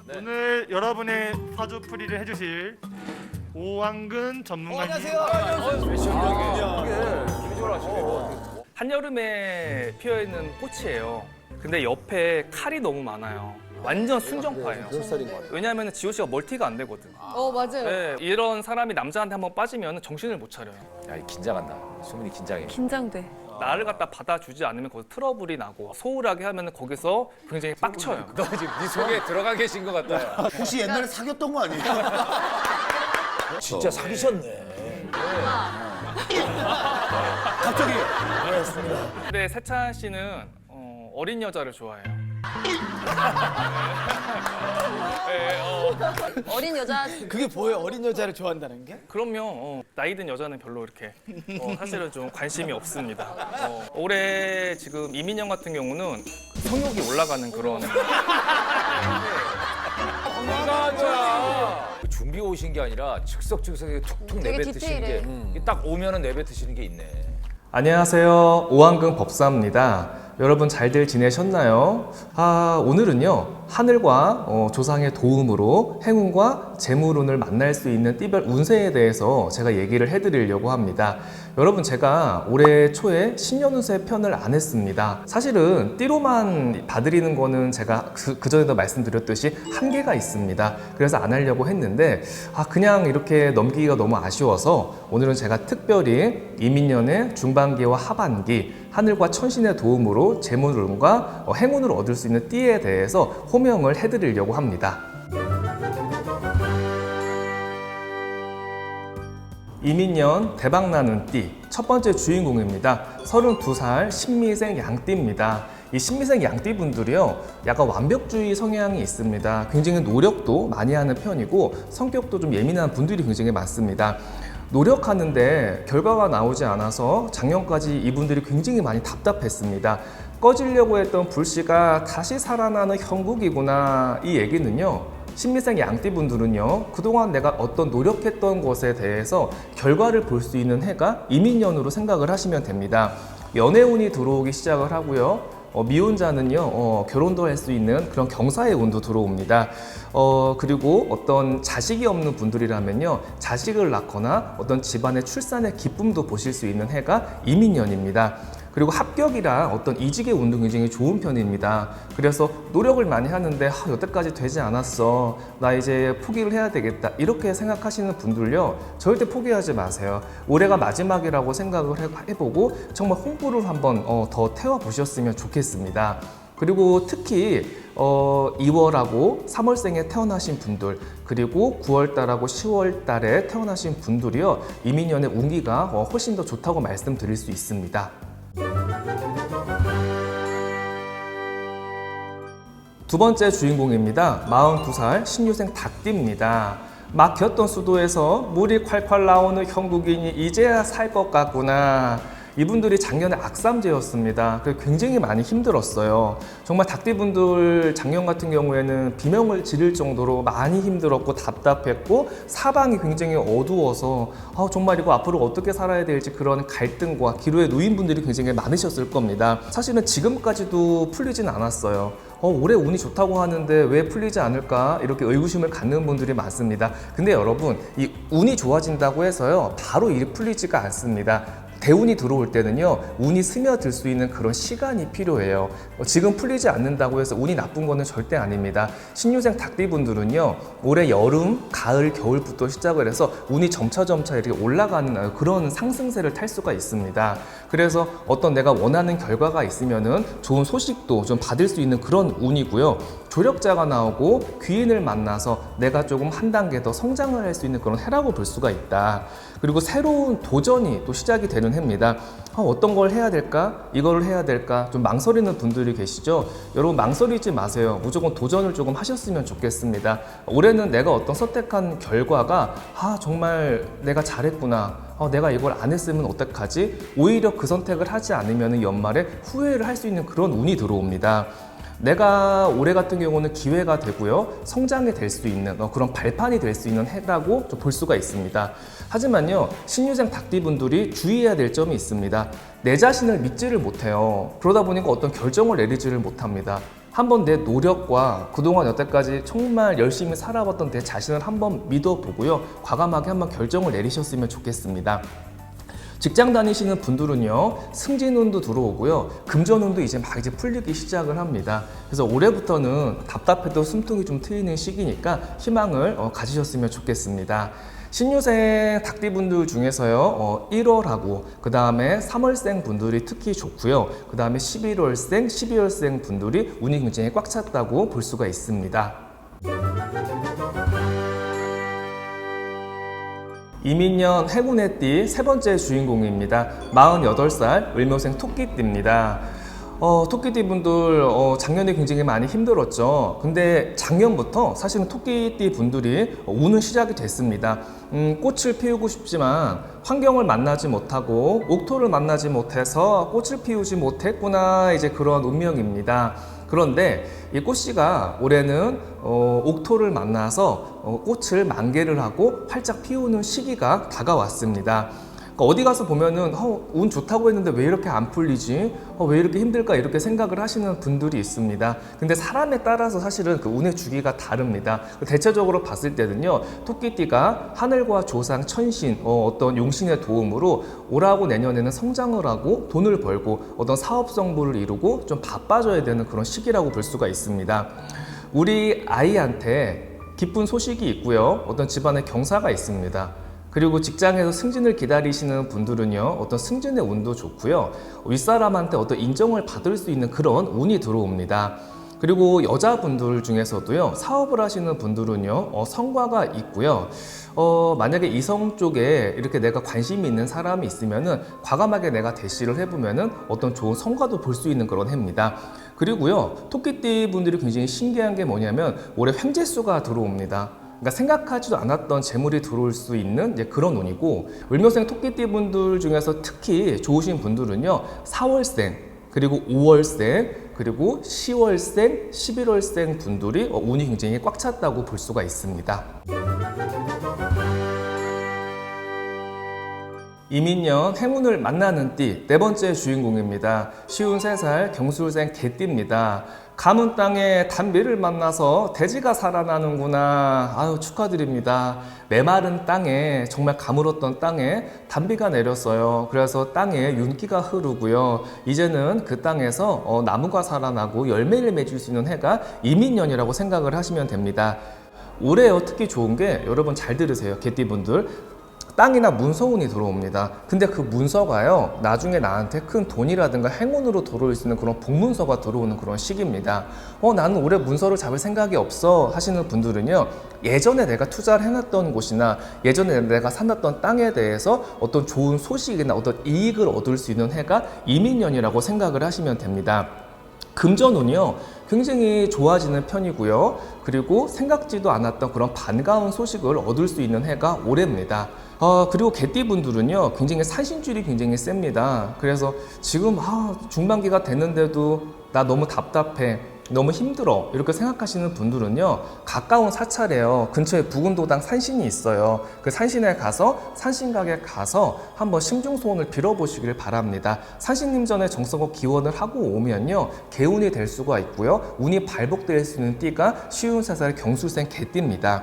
오늘 여러분의 사주풀이를 해주실 오한근 전문가님. 한여름에 피어있는 꽃이에요. 근데 옆에 칼이 너무 많아요. 완전 순정파예요. 왜냐하면 지호 씨가 멀티가 안 되거든. 맞아요. 네, 이런 사람이 남자한테 한번 빠지면 정신을 못 차려요. 야, 긴장한다. 수민이 긴장해. 긴장돼. 나를 갖다 받아주지 않으면 거기서 트러블이 나고 소홀하게 하면 거기서 굉장히 빡쳐요. 너 지금 네 속에 들어가 계신 것 같다. 혹시 옛날에 사귀었던 거 아니에요? 진짜 사귀셨네. 갑자기. 근데 세찬 씨는 어린 여자를 좋아해요. 어린 여자 그게 뭐예요? 어린 여자를 좋아한다는 게? 그럼요. 나이 든 여자는 별로 이렇게 사실은 좀 관심이 없습니다. 올해 지금 이민영 같은 경우는 성욕이 올라가는 그런 준비 오신 게 아니라 즉석즉석에 툭툭 되게 내뱉으시는 게 딱 오면은 내뱉으시는 게 있네. 안녕하세요. 오한근 법사입니다. 여러분 잘들 지내셨나요? 오늘은요 하늘과 조상의 도움으로 행운과 재물운을 만날 수 있는 띠별 운세에 대해서 제가 얘기를 해드리려고 합니다. 여러분 제가 올해 초에 신년운세 편을 안 했습니다. 사실은 띠로만 봐드리는 거는 제가 그전에도 말씀드렸듯이 한계가 있습니다. 그래서 안 하려고 했는데 그냥 이렇게 넘기기가 너무 아쉬워서 오늘은 제가 특별히 이민년의 중반기와 하반기 하늘과 천신의 도움으로 재물운과 행운을 얻을 수 있는 띠에 대해서 호명을 해드리려고 합니다. 이민년 대박나는 띠 첫 번째 주인공입니다. 32살 신미생 양띠입니다. 이 신미생 양띠 분들이요 약간 완벽주의 성향이 있습니다. 굉장히 노력도 많이 하는 편이고 성격도 좀 예민한 분들이 굉장히 많습니다. 노력하는데 결과가 나오지 않아서 작년까지 이분들이 굉장히 많이 답답했습니다. 꺼지려고 했던 불씨가 다시 살아나는 형국이구나. 이 얘기는요 신미생 양띠분들은요 그동안 내가 어떤 노력했던 것에 대해서 결과를 볼 수 있는 해가 이민년으로 생각을 하시면 됩니다. 연애운이 들어오기 시작을 하고요 미혼자는요 결혼도 할 수 있는 그런 경사의 운도 들어옵니다. 그리고 어떤 자식이 없는 분들이라면요 자식을 낳거나 어떤 집안의 출산의 기쁨도 보실 수 있는 해가 이민년입니다. 그리고 합격이랑 어떤 이직의 운도 굉장히 좋은 편입니다. 그래서 노력을 많이 하는데 여태까지 되지 않았어. 나 이제 포기를 해야 되겠다. 이렇게 생각하시는 분들요. 절대 포기하지 마세요. 올해가 마지막이라고 생각을 해보고 정말 홍보를 한번 더 태워보셨으면 좋겠습니다. 그리고 특히 2월하고 3월생에 태어나신 분들 그리고 9월달하고 10월달에 태어나신 분들이요. 이민년의 운기가 훨씬 더 좋다고 말씀드릴 수 있습니다. 두 번째 주인공입니다. 42살 신유생 닭띠입니다. 막혔던 수도에서 물이 콸콸 나오는 형국인이 이제야 살 것 같구나. 이분들이 작년에 악삼제였습니다. 굉장히 많이 힘들었어요. 정말 닭띠분들 작년 같은 경우에는 비명을 지를 정도로 많이 힘들었고 답답했고 사방이 굉장히 어두워서 정말 이거 앞으로 어떻게 살아야 될지 그런 갈등과 기로에 놓인 분들이 굉장히 많으셨을 겁니다. 사실은 지금까지도 풀리진 않았어요. 올해 운이 좋다고 하는데 왜 풀리지 않을까 이렇게 의구심을 갖는 분들이 많습니다. 근데 여러분 이 운이 좋아진다고 해서요 바로 일이 풀리지가 않습니다. 대운이 들어올 때는요 운이 스며들 수 있는 그런 시간이 필요해요. 지금 풀리지 않는다고 해서 운이 나쁜 거는 절대 아닙니다. 신유생 닭띠분들은요 올해 여름, 가을, 겨울부터 시작을 해서 운이 점차 이렇게 올라가는 그런 상승세를 탈 수가 있습니다. 그래서 어떤 내가 원하는 결과가 있으면은 좋은 소식도 좀 받을 수 있는 그런 운이고요. 조력자가 나오고 귀인을 만나서 내가 조금 한 단계 더 성장을 할 수 있는 그런 해라고 볼 수가 있다. 그리고 새로운 도전이 또 시작이 되는 해입니다. 어떤 걸 해야 될까? 이걸 해야 될까? 좀 망설이는 분들이 계시죠? 여러분 망설이지 마세요. 무조건 도전을 조금 하셨으면 좋겠습니다. 올해는 내가 어떤 선택한 결과가 정말 내가 잘했구나. 내가 이걸 안 했으면 어떡하지? 오히려 그 선택을 하지 않으면 연말에 후회를 할 수 있는 그런 운이 들어옵니다. 내가 올해 같은 경우는 기회가 되고요 성장이 될 수 있는 그런 발판이 될 수 있는 해라고 볼 수가 있습니다. 하지만요 신유생 닭띠분들이 주의해야 될 점이 있습니다. 내 자신을 믿지를 못해요. 그러다 보니까 어떤 결정을 내리지를 못합니다. 한번 내 노력과 그동안 여태까지 정말 열심히 살아왔던 내 자신을 한번 믿어보고요. 과감하게 한번 결정을 내리셨으면 좋겠습니다. 직장 다니시는 분들은요, 승진운도 들어오고요, 금전운도 이제 풀리기 시작을 합니다. 그래서 올해부터는 답답해도 숨통이 좀 트이는 시기니까 희망을 가지셨으면 좋겠습니다. 신유생 닭띠분들 중에서요, 1월하고 그 다음에 3월생 분들이 특히 좋고요, 그 다음에 11월생, 12월생 분들이 운이 굉장히 꽉 찼다고 볼 수가 있습니다. 이민년 행운의 띠 세 번째 주인공입니다. 48살 을묘생 토끼띠입니다. 토끼띠 분들 작년에 굉장히 많이 힘들었죠. 근데 작년부터 사실은 토끼띠 분들이 운은 시작이 됐습니다. 꽃을 피우고 싶지만 환경을 만나지 못하고 옥토를 만나지 못해서 꽃을 피우지 못했구나, 이제 그런 운명입니다. 그런데 이 꽃씨가 올해는 옥토를 만나서 꽃을 만개를 하고 활짝 피우는 시기가 다가왔습니다. 그러니까 어디 가서 보면은 운 좋다고 했는데 왜 이렇게 안 풀리지? 왜 이렇게 힘들까? 이렇게 생각을 하시는 분들이 있습니다. 근데 사람에 따라서 사실은 그 운의 주기가 다릅니다. 대체적으로 봤을 때는요, 토끼띠가 하늘과 조상, 천신, 어떤 용신의 도움으로 올하고 내년에는 성장을 하고 돈을 벌고 어떤 사업 성부를 이루고 좀 바빠져야 되는 그런 시기라고 볼 수가 있습니다. 우리 아이한테 기쁜 소식이 있고요, 어떤 집안에 경사가 있습니다. 그리고 직장에서 승진을 기다리시는 분들은요, 어떤 승진의 운도 좋고요, 윗사람한테 어떤 인정을 받을 수 있는 그런 운이 들어옵니다. 그리고 여자분들 중에서도요, 사업을 하시는 분들은요, 성과가 있고요, 만약에 이성 쪽에 이렇게 내가 관심이 있는 사람이 있으면은 과감하게 내가 대시를 해보면은 어떤 좋은 성과도 볼 수 있는 그런 해입니다. 그리고요, 토끼띠 분들이 굉장히 신기한 게 뭐냐면 올해 횡재수가 들어옵니다. 그러니까 생각하지도 않았던 재물이 들어올 수 있는 이제 그런 운이고, 을묘생 토끼띠 분들 중에서 특히 좋으신 분들은요, 4월생, 그리고 5월생, 그리고 10월생, 11월생 분들이 운이 굉장히 꽉 찼다고 볼 수가 있습니다. 이민년 행운을 만나는 띠 네 번째 주인공입니다. 53살 경술생 개띠입니다. 가문 땅에 단비를 만나서 돼지가 살아나는구나. 아유, 축하드립니다. 메마른 땅에, 정말 가물었던 땅에 단비가 내렸어요. 그래서 땅에 윤기가 흐르고요, 이제는 그 땅에서 나무가 살아나고 열매를 맺을 수 있는 해가 이민년이라고 생각을 하시면 됩니다. 올해요, 특히 좋은 게, 여러분 잘 들으세요, 개띠분들. 땅이나 문서운이 들어옵니다. 근데 그 문서가요, 나중에 나한테 큰 돈이라든가 행운으로 들어올 수 있는 그런 복문서가 들어오는 그런 시기입니다. 나는 올해 문서를 잡을 생각이 없어 하시는 분들은요, 예전에 내가 투자를 해놨던 곳이나 예전에 내가 사놨던 땅에 대해서 어떤 좋은 소식이나 어떤 이익을 얻을 수 있는 해가 이민년이라고 생각을 하시면 됩니다. 금전운이요, 굉장히 좋아지는 편이고요, 그리고 생각지도 않았던 그런 반가운 소식을 얻을 수 있는 해가 올해입니다. 그리고 개띠분들은요, 굉장히 산신줄이 굉장히 셉니다. 그래서 지금 중반기가 됐는데도 나 너무 답답해, 너무 힘들어, 이렇게 생각하시는 분들은요, 가까운 사찰에요, 근처에 부근도당 산신이 있어요. 그 산신에 가서, 산신각에 가서 한번 심중소원을 빌어보시길 바랍니다. 산신님 전에 정성껏 기원을 하고 오면요, 개운이 될 수가 있고요, 운이 발복될 수 있는 띠가 53살 경술생 개띠입니다.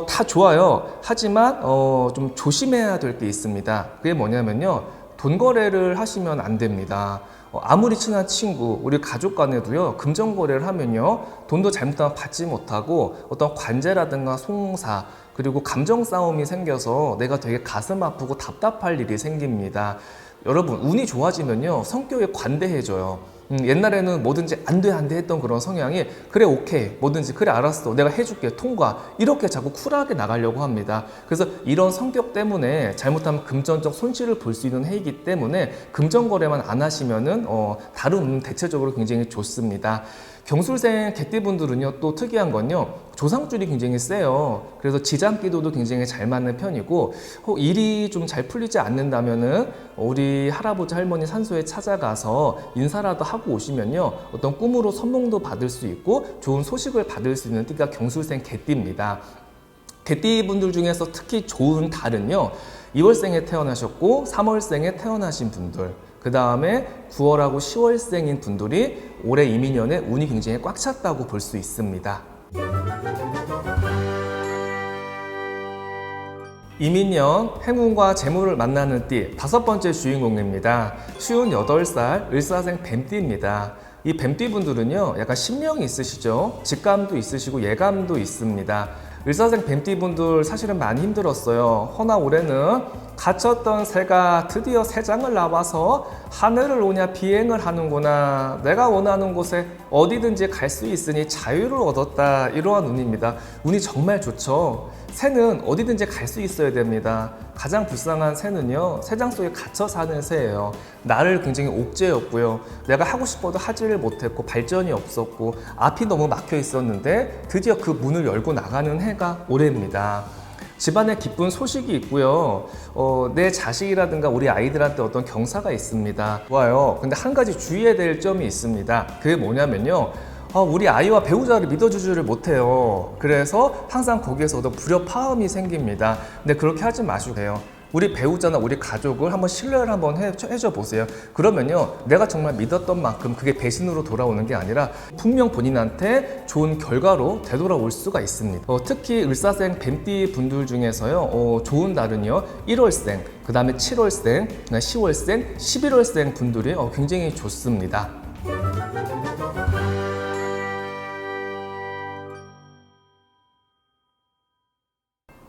다 좋아요. 하지만 좀 조심해야 될 게 있습니다. 그게 뭐냐면요, 돈 거래를 하시면 안 됩니다. 아무리 친한 친구, 우리 가족 간에도요, 금전 거래를 하면요, 돈도 잘못하면 받지 못하고 어떤 관제라든가 송사, 그리고 감정 싸움이 생겨서 내가 되게 가슴 아프고 답답할 일이 생깁니다. 여러분, 운이 좋아지면요, 성격이 관대해져요. 옛날에는 뭐든지 안 돼 했던 그런 성향이, 그래 오케이, 뭐든지 그래 알았어, 내가 해줄게, 통과, 이렇게 자꾸 쿨하게 나가려고 합니다. 그래서 이런 성격 때문에 잘못하면 금전적 손실을 볼 수 있는 해이기 때문에 금전 거래만 안 하시면은 다른 운은 대체적으로 굉장히 좋습니다. 경술생 개띠분들은요, 또 특이한 건요, 조상줄이 굉장히 세요. 그래서 지장기도도 굉장히 잘 맞는 편이고, 일이 좀 잘 풀리지 않는다면은 우리 할아버지 할머니 산소에 찾아가서 인사라도 하고 오시면요, 어떤 꿈으로 선몽도 받을 수 있고 좋은 소식을 받을 수 있는 띠가 경술생 개띠입니다. 개띠분들 중에서 특히 좋은 달은요, 2월생에 태어나셨고 3월생에 태어나신 분들, 그 다음에 9월하고 10월생인 분들이 올해 이민년에 운이 굉장히 꽉 찼다고 볼 수 있습니다. 이민년 행운과 재물을 만나는 띠 5번째 주인공입니다. 쉬운 8살 을사생 뱀띠입니다. 이 뱀띠 분들은요 약간 신명이 있으시죠. 직감도 있으시고 예감도 있습니다. 을사생 뱀띠 분들 사실은 많이 힘들었어요. 허나 올해는 갇혔던 새가 드디어 새장을 나와서 하늘을 오냐 비행을 하는구나. 내가 원하는 곳에 어디든지 갈 수 있으니 자유를 얻었다. 이러한 운입니다. 운이 정말 좋죠. 새는 어디든지 갈 수 있어야 됩니다. 가장 불쌍한 새는요 새장 속에 갇혀 사는 새예요. 나를 굉장히 옥죄였고요. 내가 하고 싶어도 하지를 못했고 발전이 없었고 앞이 너무 막혀 있었는데 드디어 그 문을 열고 나가는 해가 올해입니다. 집안에 기쁜 소식이 있고요. 내 자식이라든가 우리 아이들한테 어떤 경사가 있습니다. 좋아요. 근데 한 가지 주의해야 될 점이 있습니다. 그게 뭐냐면요. 우리 아이와 배우자를 믿어주지를 못해요. 그래서 항상 거기에서 어떤 불협화음이 생깁니다. 근데 그렇게 하지 마시고 해요. 우리 배우자나 우리 가족을 한번 신뢰를 한번 해줘 보세요. 그러면요 내가 정말 믿었던 만큼 그게 배신으로 돌아오는 게 아니라 분명 본인한테 좋은 결과로 되돌아올 수가 있습니다. 특히 을사생 뱀띠 분들 중에서요 좋은 달은요 1월생, 그 다음에 7월생, 10월생, 11월생 분들이 굉장히 좋습니다.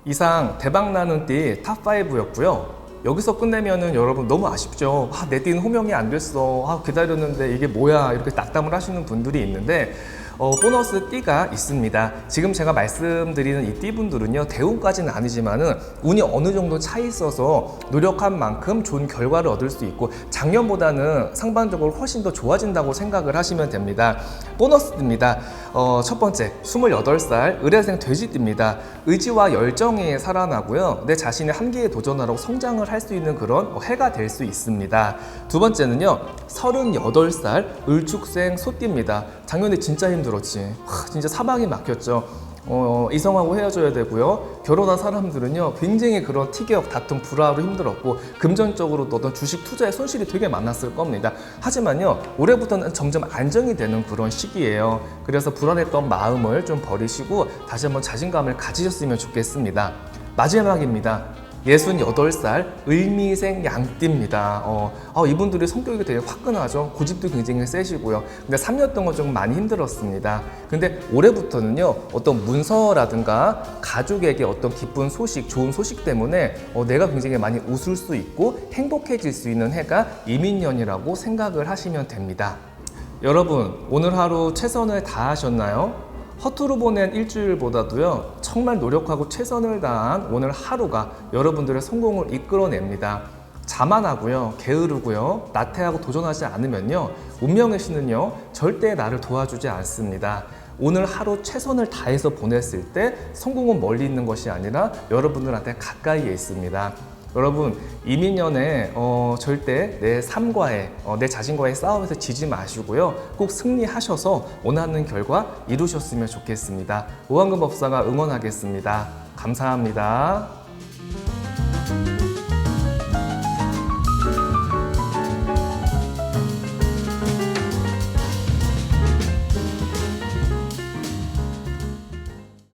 이상 대박나는 띠 탑5였고요. 여기서 끝내면은 여러분 너무 아쉽죠. 내 띠는 호명이 안 됐어. 기다렸는데 이게 뭐야. 이렇게 낙담을 하시는 분들이 있는데 보너스 띠가 있습니다. 지금 제가 말씀드리는 이 띠분들은요 대운까지는 아니지만은 운이 어느 정도 차 있어서 노력한 만큼 좋은 결과를 얻을 수 있고 작년보다는 상반적으로 훨씬 더 좋아진다고 생각을 하시면 됩니다. 보너스 띠입니다. 첫 번째 28살 을해생 돼지띠입니다. 의지와 열정이 살아나고요 내 자신의 한계에 도전하라고 성장을 할 수 있는 그런 해가 될 수 있습니다. 두 번째는요 38살 을축생 소띠입니다. 작년에 진짜 힘들었지. 진짜 사방이 막혔죠. 이성하고 헤어져야 되고요. 결혼한 사람들은요 굉장히 그런 티격, 다툼, 불화로 힘들었고 금전적으로도 어떤 주식 투자에 손실이 되게 많았을 겁니다. 하지만요 올해부터는 점점 안정이 되는 그런 시기예요. 그래서 불안했던 마음을 좀 버리시고 다시 한번 자신감을 가지셨으면 좋겠습니다. 마지막입니다. 68살 을미생 양띠입니다. 이분들이 성격이 되게 화끈하죠. 고집도 굉장히 세시고요. 근데 3년 동안 좀 많이 힘들었습니다. 근데 올해부터는요 어떤 문서라든가 가족에게 어떤 기쁜 소식, 좋은 소식 때문에 내가 굉장히 많이 웃을 수 있고 행복해질 수 있는 해가 이민년이라고 생각을 하시면 됩니다. 여러분 오늘 하루 최선을 다하셨나요? 허투루 보낸 일주일보다도요 정말 노력하고 최선을 다한 오늘 하루가 여러분들의 성공을 이끌어냅니다. 자만하고요 게으르고요 나태하고 도전하지 않으면요 운명의 신은요 절대 나를 도와주지 않습니다. 오늘 하루 최선을 다해서 보냈을 때 성공은 멀리 있는 것이 아니라 여러분들한테 가까이에 있습니다. 여러분 이민년에 절대 내 삶과의 내 자신과의 싸움에서 지지 마시고요 꼭 승리하셔서 원하는 결과 이루셨으면 좋겠습니다. 오한근 법사가 응원하겠습니다. 감사합니다.